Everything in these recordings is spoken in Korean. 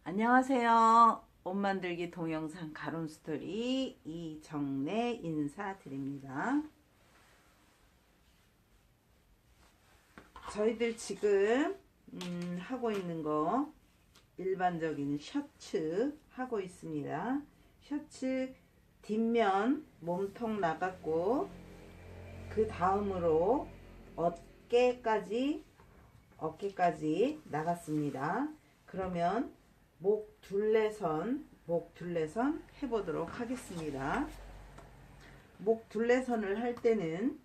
안녕하세요. 옷 만들기 동영상 가론 스토리 이정래 인사드립니다. 저희들 지금 하고 있는 거 일반적인 셔츠 하고 있습니다. 셔츠 뒷면 몸통 나갔고 그 다음으로 어깨까지 나갔습니다. 그러면 목 둘레선 해보도록 하겠습니다. 목 둘레선을 할 때는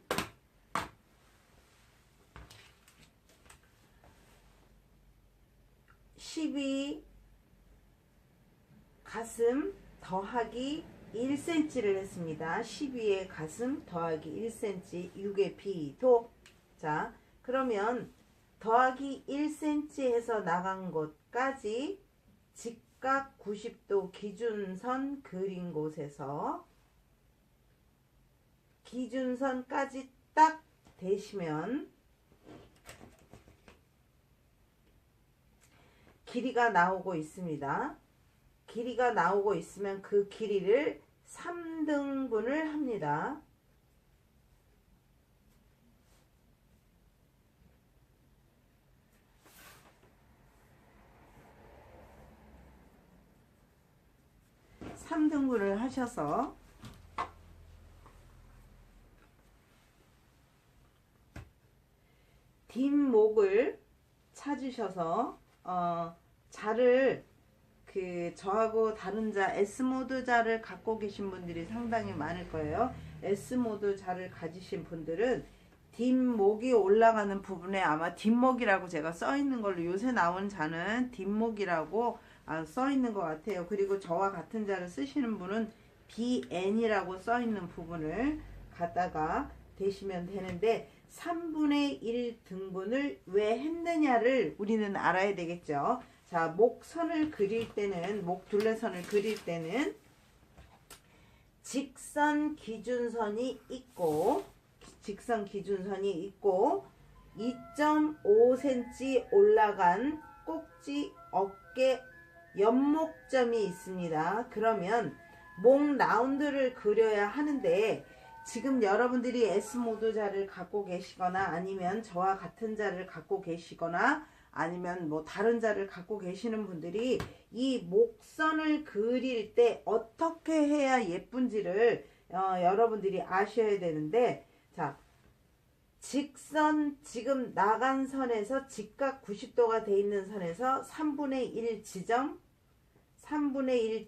가슴 더하기 1cm를 했습니다. 12에 가슴 더하기 1cm 6의 B도. 자, 그러면 더하기 1cm 해서 나간 곳까지 직각 90도 기준선 그린 곳에서 기준선까지 딱 대시면 길이가 나오고 있습니다. 길이가 나오고 있으면 그 길이를 3등분을 합니다. (3등분을) 하셔서 뒷목을 찾으셔서 자를 저하고 다른 자 S모드 자를 갖고 계신 분들이 상당히 많을 거예요. S모드 자를 가지신 분들은 뒷목이 올라가는 부분에 아마 뒷목이라고 제가 써 있는 걸로, 요새 나온 자는 뒷목이라고 써 있는 것 같아요. 그리고 저와 같은 자를 쓰시는 분은 BN이라고 써 있는 부분을 갖다가 대시면 되는데, 3분의 1 등분을 왜 했느냐를 우리는 알아야 되겠죠. 자, 목선을 그릴 때는, 목 둘레선을 그릴 때는 직선 기준선이 있고 2.5cm 올라간 꼭지 어깨 연목점이 있습니다. 그러면 목 라운드를 그려야 하는데, 지금 여러분들이 S모드 자를 갖고 계시거나 아니면 저와 같은 자를 갖고 계시거나 아니면 뭐 다른 자를 갖고 계시는 분들이 이 목선을 그릴 때 어떻게 해야 예쁜지를 여러분들이 아셔야 되는데, 자, 직선, 지금 나간 선에서 직각 90도가 돼 있는 선에서 3분의 1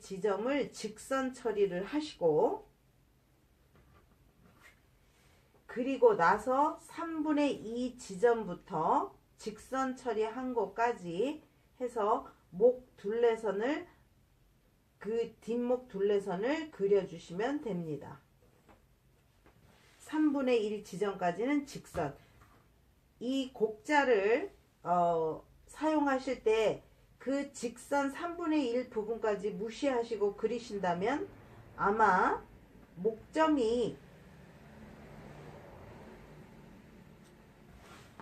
지점을 직선 처리를 하시고, 그리고 나서 3분의 2 지점부터 직선 처리한 곳까지 해서 목 둘레선을, 그 뒷목 둘레선을 그려주시면 됩니다. 3분의 1 지점까지는 직선. 이 곡자를 사용하실 때 그 직선 3분의 1 부분까지 무시하시고 그리신다면 아마 목점이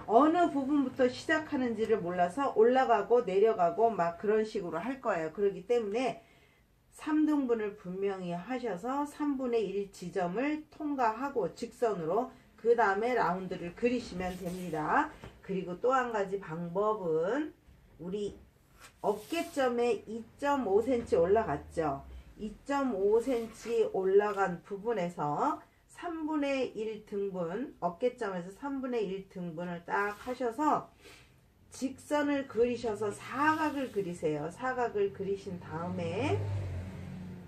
어느 부분부터 시작하는지를 몰라서 올라가고 내려가고 막 그런 식으로 할 거예요. 그렇기 때문에 3등분을 분명히 하셔서 3분의 1 지점을 통과하고 직선으로 그 다음에 라운드를 그리시면 됩니다. 그리고 또 한 가지 방법은, 우리 어깨점에 2.5cm 올라갔죠. 2.5cm 올라간 부분에서 3분의 1 등분, 어깨점에서 3분의 1 등분을 딱 하셔서 직선을 그리셔서 사각을 그리세요. 사각을 그리신 다음에,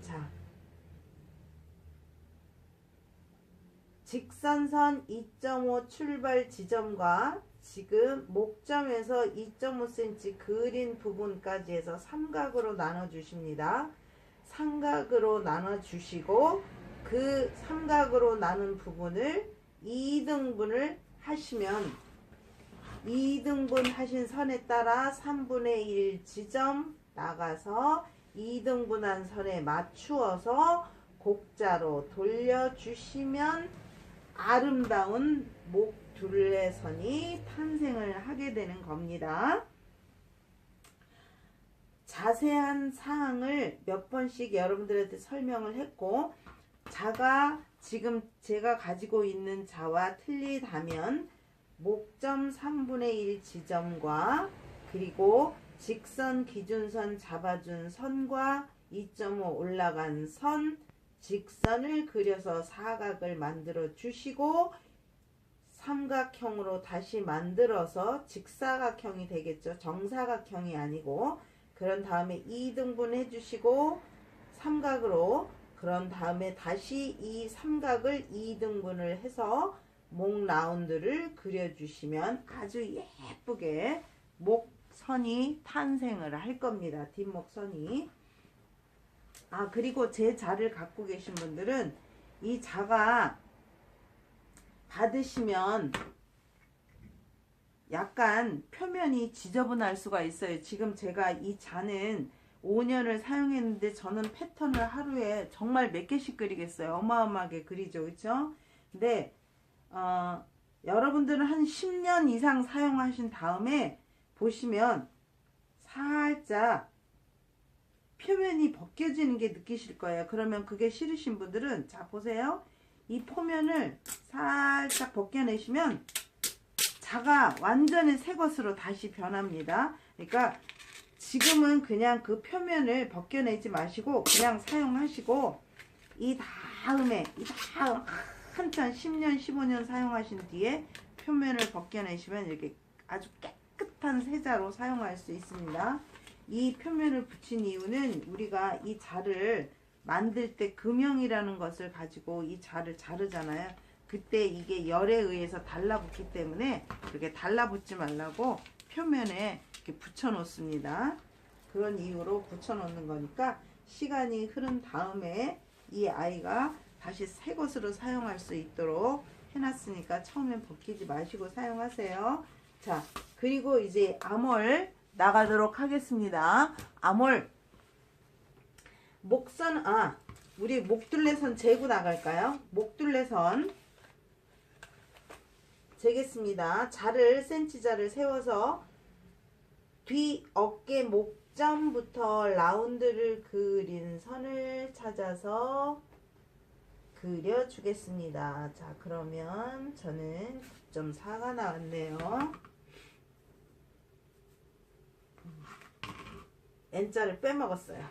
자, 직선선 2.5 출발 지점과 지금 목점에서 2.5cm 그린 부분까지 해서 삼각으로 나눠 주십니다. 삼각으로 나눠 주시고 그 삼각으로 나눈 부분을 2등분을 하시면 2등분 하신 선에 따라 3분의 1 지점 나가서 2등분한 선에 맞추어서 곡자로 돌려주시면 아름다운 목 둘레선이 탄생을 하게 되는 겁니다. 자세한 사항을 몇 번씩 여러분들한테 설명을 했고, 자가 지금 제가 가지고 있는 자와 틀리다면 목점 3분의 1 지점과 그리고 직선 기준선 잡아준 선과 2.5 올라간 선, 직선을 그려서 사각을 만들어 주시고, 삼각형으로 다시 만들어서 직사각형이 되겠죠. 정사각형이 아니고. 그런 다음에 2등분 해주시고 삼각으로, 그런 다음에 다시 이 삼각을 2등분을 해서 목 라운드를 그려주시면 아주 예쁘게 목선이 탄생을 할 겁니다. 뒷목선이. 그리고 제 자를 갖고 계신 분들은 이 자가 받으시면 약간 표면이 지저분할 수가 있어요. 지금 제가 이 자는 5년을 사용했는데 저는 패턴을 하루에 정말 몇 개씩 그리겠어요. 어마어마하게 그리죠. 그렇죠? 근데 여러분들은 한 10년 이상 사용하신 다음에 보시면 살짝 표면이 벗겨지는 게 느끼실 거예요. 그러면 그게 싫으신 분들은 자 보세요. 이 표면을 살짝 벗겨내시면 자가 완전히 새 것으로 다시 변합니다. 그러니까 지금은 그냥 그 표면을 벗겨내지 마시고 그냥 사용하시고, 이 다음 한참 10년 15년 사용하신 뒤에 표면을 벗겨내시면 이렇게 아주 깨끗한 세자로 사용할 수 있습니다. 이 표면을 붙인 이유는 우리가 이 자를 만들 때 금형이라는 것을 가지고 이 자를 자르잖아요. 그때 이게 열에 의해서 달라붙기 때문에 그렇게 달라붙지 말라고 표면에 이렇게 붙여 놓습니다. 그런 이유로 붙여 놓는 거니까 시간이 흐른 다음에 이 아이가 다시 새 것으로 사용할 수 있도록 해놨으니까 처음엔 벗기지 마시고 사용하세요. 자, 그리고 이제 암홀 나가도록 하겠습니다. 암홀 목선, 우리 목둘레선 재고 나갈까요? 목둘레선 재겠습니다. 자를 센치자를 세워서 뒤 어깨 목점부터 라운드를 그린 선을 찾아서 그려주겠습니다. 자, 그러면 저는 9.4가 나왔네요. N자를 빼먹었어요.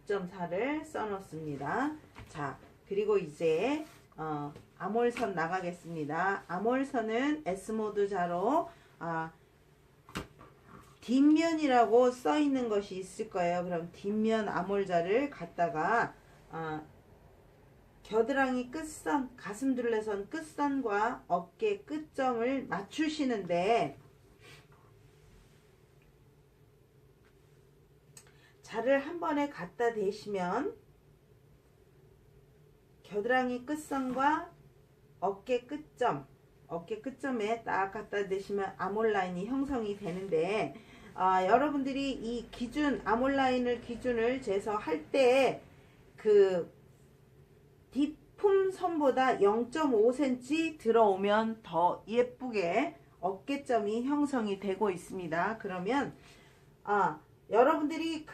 9.4를 써놓습니다. 자, 그리고 이제 암홀선 나가겠습니다. 암홀선은 S모드 자로 뒷면이라고 써 있는 것이 있을 거예요. 그럼 뒷면 암홀자를 갖다가 겨드랑이 끝선, 가슴둘레선 끝선과 어깨 끝점을 맞추시는데, 자를 한 번에 갖다 대시면 겨드랑이 끝선과 어깨 끝점에 딱 갖다 대시면 암홀 라인이 형성이 되는데, 여러분들이 이 기준 암홀 라인을 기준을 재서 할 때 그 뒷품선보다 0.5cm 들어오면 더 예쁘게 어깨점이 형성이 되고 있습니다. 그러면 여러분들이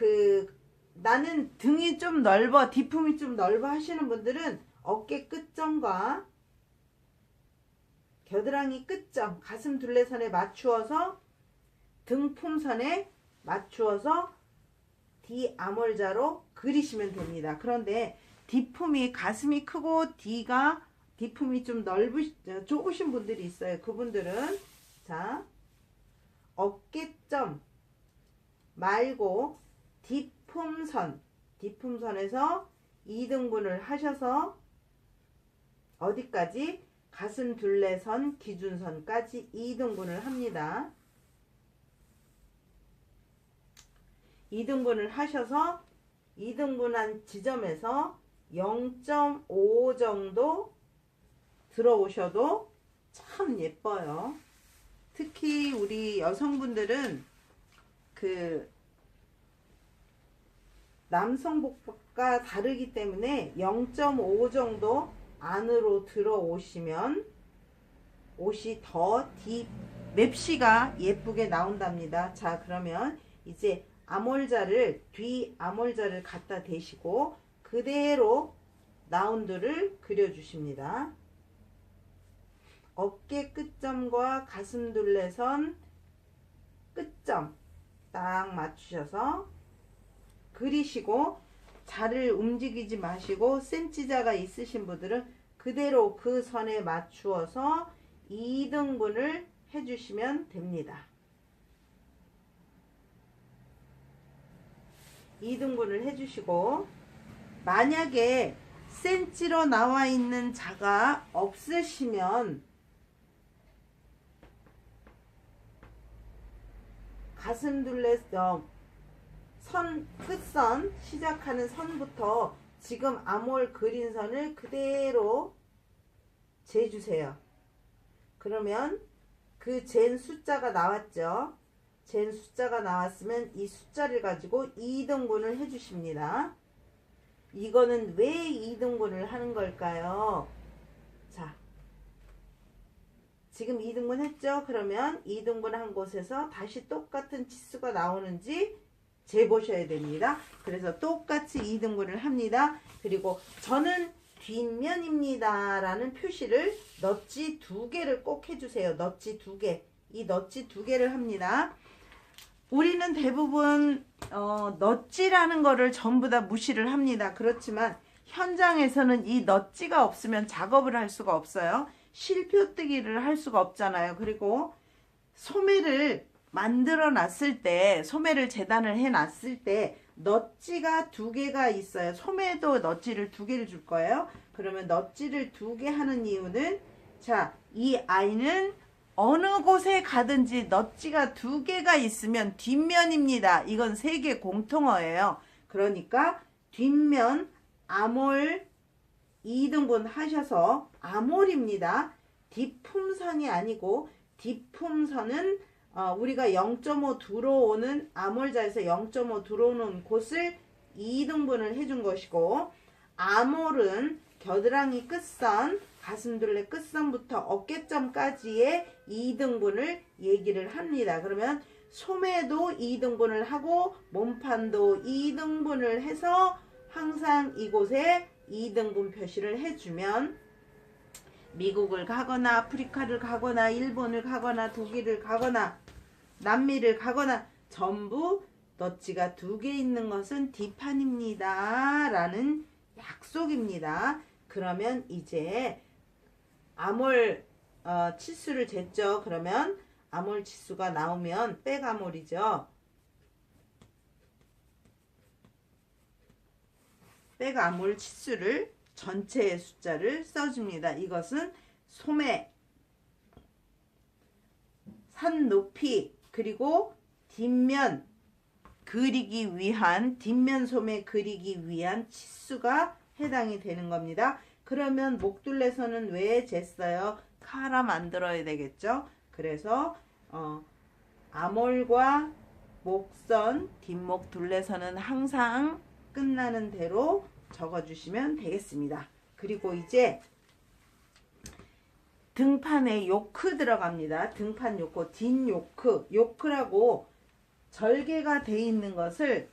나는 등이 좀 넓어, 뒷품이 좀 넓어 하시는 분들은 어깨 끝점과 겨드랑이 끝점, 가슴 둘레선에 맞추어서 등품선에 맞추어서 D 암홀자로 그리시면 됩니다. 그런데 뒷품이 가슴이 크고 뒷품이 좀 좁으신 분들이 있어요. 그분들은 자, 어깨점 말고 뒷품선에서 2등분을 하셔서 어디까지? 가슴 둘레선 기준선까지 2등분을 합니다. 2등분을 하셔서 2등분한 지점에서 0.5 정도 들어오셔도 참 예뻐요. 특히 우리 여성분들은 남성복과 다르기 때문에 0.5 정도 안으로 들어오시면 옷이 더 맵시가 예쁘게 나온답니다. 자, 그러면 이제 뒤 암홀자를 갖다 대시고 그대로 라운드를 그려주십니다. 어깨 끝점과 가슴 둘레선 끝점 딱 맞추셔서 그리시고 자를 움직이지 마시고 센치자가 있으신 분들은 그대로 그 선에 맞추어서 2등분을 해주시면 됩니다. 2등분을 해주시고 만약에 센치로 나와 있는 자가 없으시면 가슴 둘레 선 끝선 시작하는 선부터 지금 암홀 그린 선을 그대로 재주세요. 그러면 그 잰 숫자가 나왔죠. 잰 숫자가 나왔으면 이 숫자를 가지고 2등분을 해주십니다. 이거는 왜 2등분을 하는 걸까요? 자, 지금 2등분 했죠? 그러면 2등분 한 곳에서 다시 똑같은 치수가 나오는지 재보셔야 됩니다. 그래서 똑같이 2등분을 합니다. 그리고 저는 뒷면입니다 라는 표시를 넛지 2개를 꼭 해주세요. 넛지 2개. 이 넛지 2개를 합니다. 우리는 대부분 넛지라는 거를 전부 다 무시를 합니다. 그렇지만 현장에서는 이 넛지가 없으면 작업을 할 수가 없어요. 실표뜨기를 할 수가 없잖아요. 그리고 소매를 만들어 놨을 때, 소매를 재단을 해 놨을 때 넛지가 2개가 있어요. 소매도 넛지를 2개를 줄 거예요. 그러면 넛지를 2개 하는 이유는, 자, 이 아이는 어느 곳에 가든지 넛지가 2개가 있으면 뒷면입니다. 이건 세계 공통어예요. 그러니까 뒷면 암홀 2등분 하셔서 암홀입니다. 뒷품선이 아니고, 뒷품선은 우리가 0.5 들어오는 암홀자에서 0.5 들어오는 곳을 2등분을 해준 것이고, 암홀은 겨드랑이 끝선, 가슴둘레 끝선부터 어깨점까지의 2등분을 얘기를 합니다. 그러면 소매도 2등분을 하고 몸판도 2등분을 해서 항상 이곳에 2등분 표시를 해주면 미국을 가거나 아프리카를 가거나 일본을 가거나 독일을 가거나 남미를 가거나 전부 넛지가 2개 있는 것은 뒷판입니다 라는 약속입니다. 그러면 이제 암홀 치수를 쟀죠. 그러면 암홀 치수가 나오면 백암홀이죠. 백암홀 치수를 전체의 숫자를 써줍니다. 이것은 소매, 산 높이, 그리고 뒷면 그리기 위한, 뒷면 소매 그리기 위한 치수가 해당이 되는 겁니다. 그러면 목둘레선은 왜 쟀어요? 카라 만들어야 되겠죠. 그래서 암홀과 목선, 뒷목 둘레선은 항상 끝나는 대로 적어주시면 되겠습니다. 그리고 이제 등판에 요크 들어갑니다. 등판 요크, 뒷 요크, 요크라고 절개가 돼 있는 것을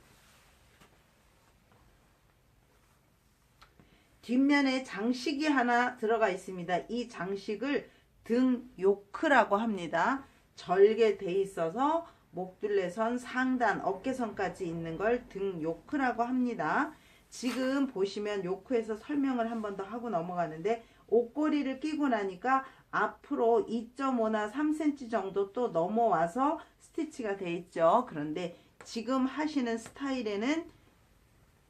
뒷면에 장식이 하나 들어가 있습니다. 이 장식을 등 요크라고 합니다. 절개돼 있어서 목둘레선 상단 어깨선까지 있는 걸 등 요크라고 합니다. 지금 보시면 요크에서 설명을 한 번 더 하고 넘어가는데, 옷걸이를 끼고 나니까 앞으로 2.5나 3cm 정도 또 넘어와서 스티치가 돼 있죠. 그런데 지금 하시는 스타일에는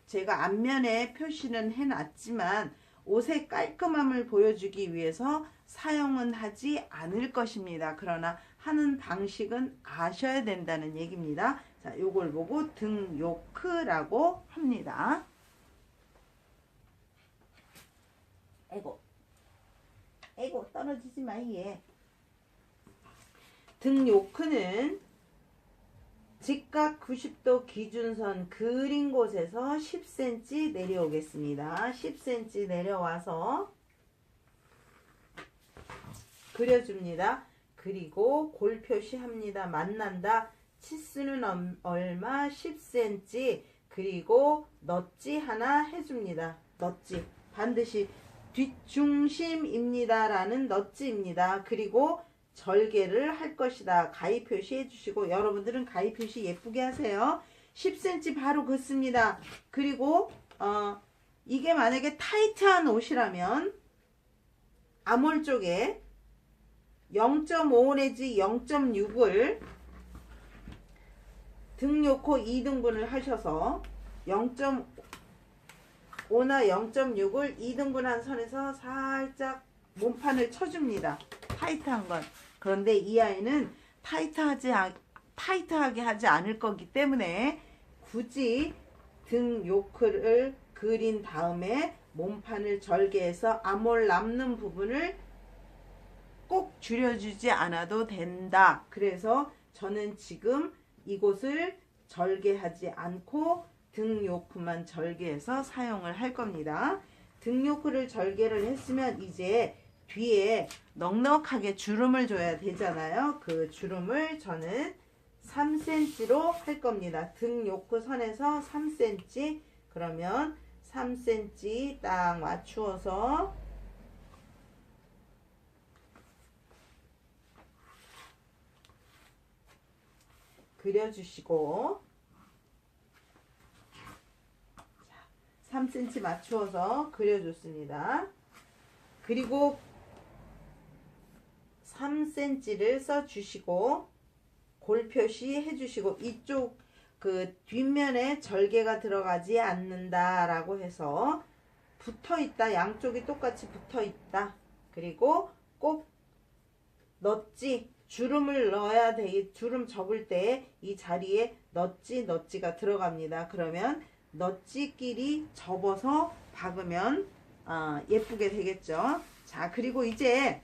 제가 앞면에 표시는 해놨지만 옷의 깔끔함을 보여주기 위해서 사용은 하지 않을 것입니다. 그러나 하는 방식은 아셔야 된다는 얘기입니다. 자, 요걸 보고 등 요크라고 합니다. 에고 떨어지지 마, 얘. 등 요크는 직각 90도 기준선 그린 곳에서 10cm 내려오겠습니다. 10cm 내려와서 그려줍니다. 그리고 골 표시합니다. 만난다. 치수는 얼마? 10cm. 그리고 넛지 하나 해줍니다. 넛지. 반드시 뒷중심입니다. 라는 넛지입니다. 그리고 절개를 할 것이다. 가위 표시해 주시고, 여러분들은 가위 표시 예쁘게 하세요. 10cm 바로 긋습니다. 그리고 이게 만약에 타이트한 옷이라면 아몰 쪽에 0.5 내지 0.6을 등 놓고 2등분을 하셔서 0.5나 0.6을 2등분한 선에서 살짝 몸판을 쳐줍니다. 타이트한 건. 그런데 이 아이는 타이트하게 하지 않을 거기 때문에 굳이 등 요크를 그린 다음에 몸판을 절개해서 아몰 남는 부분을 꼭 줄여주지 않아도 된다. 그래서 저는 지금 이곳을 절개하지 않고 등 요크만 절개해서 사용을 할 겁니다. 등 요크를 절개를 했으면 이제 뒤에 넉넉하게 주름을 줘야 되잖아요. 그 주름을 저는 3cm로 할 겁니다. 등 요크 선에서 3cm. 그러면 3cm 딱 맞추어서 그려주시고, 3cm 맞추어서 그려줬습니다. 그리고 3cm를 써주시고 골 표시 해주시고, 이쪽 그 뒷면에 절개가 들어가지 않는다 라고 해서 붙어있다. 양쪽이 똑같이 붙어있다. 그리고 꼭 넛지 주름을 넣어야 돼. 주름 접을 때 이 자리에 넛지가 들어갑니다. 그러면 넛지끼리 접어서 박으면 예쁘게 되겠죠. 자, 그리고 이제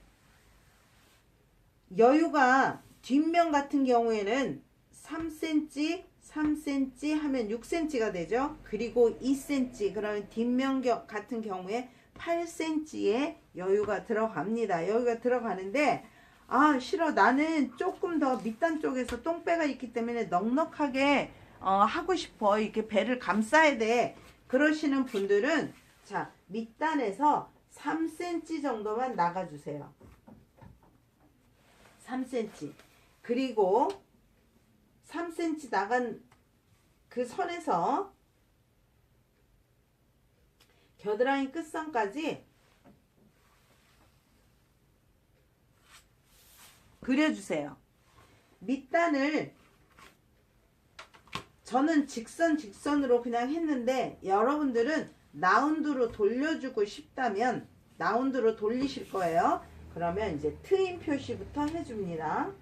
여유가 뒷면 같은 경우에는 3cm 하면 6cm가 되죠. 그리고 2cm, 그러면 뒷면 같은 경우에 8cm의 여유가 들어갑니다. 여유가 들어가는데, 싫어. 나는 조금 더 밑단 쪽에서 똥배가 있기 때문에 넉넉하게 하고 싶어. 이렇게 배를 감싸야 돼. 그러시는 분들은 자, 밑단에서 3cm 정도만 나가주세요. 3cm. 그리고 3cm 나간 그 선에서 겨드랑이 끝선까지 그려주세요. 밑단을 저는 직선으로 그냥 했는데, 여러분들은 라운드로 돌려주고 싶다면 라운드로 돌리실 거예요. 그러면 이제 트임 표시부터 해줍니다.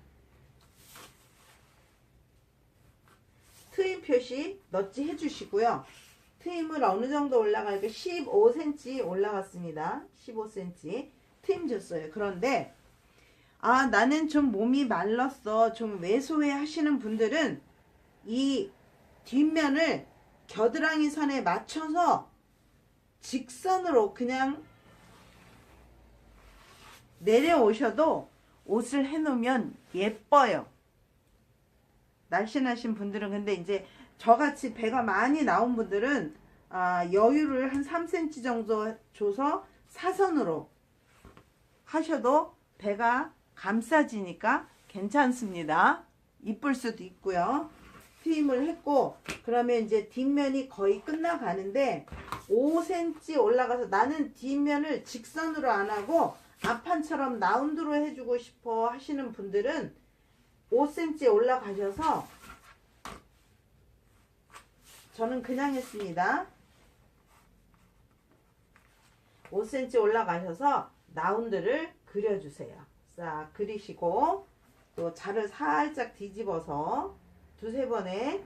트임 표시 넛지 해주시고요. 트임을 어느 정도 올라갈까? 15cm 올라갔습니다. 15cm 트임 줬어요. 그런데 나는 좀 몸이 말랐어, 좀 왜소해 하시는 분들은 이 뒷면을 겨드랑이 선에 맞춰서 직선으로 그냥 내려오셔도 옷을 해놓으면 예뻐요. 날씬하신 분들은. 근데 이제 저같이 배가 많이 나온 분들은 여유를 한 3cm 정도 줘서 사선으로 하셔도 배가 감싸지니까 괜찮습니다. 이쁠 수도 있고요. 트임을 했고, 그러면 이제 뒷면이 거의 끝나가는데 5cm 올라가서, 나는 뒷면을 직선으로 안 하고 앞판처럼 라운드로 해주고 싶어 하시는 분들은 5cm 올라가셔서, 저는 그냥 했습니다. 5cm 올라가셔서 라운드를 그려주세요. 싹 그리시고, 또 자를 살짝 뒤집어서 두세 번에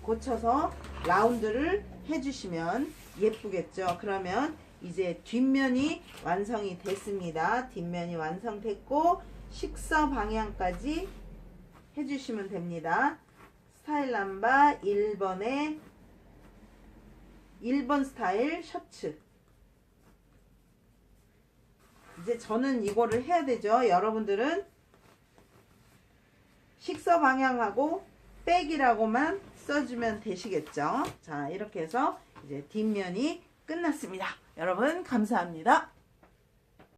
고쳐서 라운드를 해주시면 예쁘겠죠. 그러면 이제 뒷면이 완성이 됐습니다. 뒷면이 완성됐고, 식서 방향까지 해주시면 됩니다. 스타일 남바 1번 스타일 셔츠, 이제 저는 이거를 해야 되죠. 여러분들은 식서 방향하고 백이라고만 써주면 되시겠죠. 자, 이렇게 해서 이제 뒷면이 끝났습니다. 여러분 감사합니다.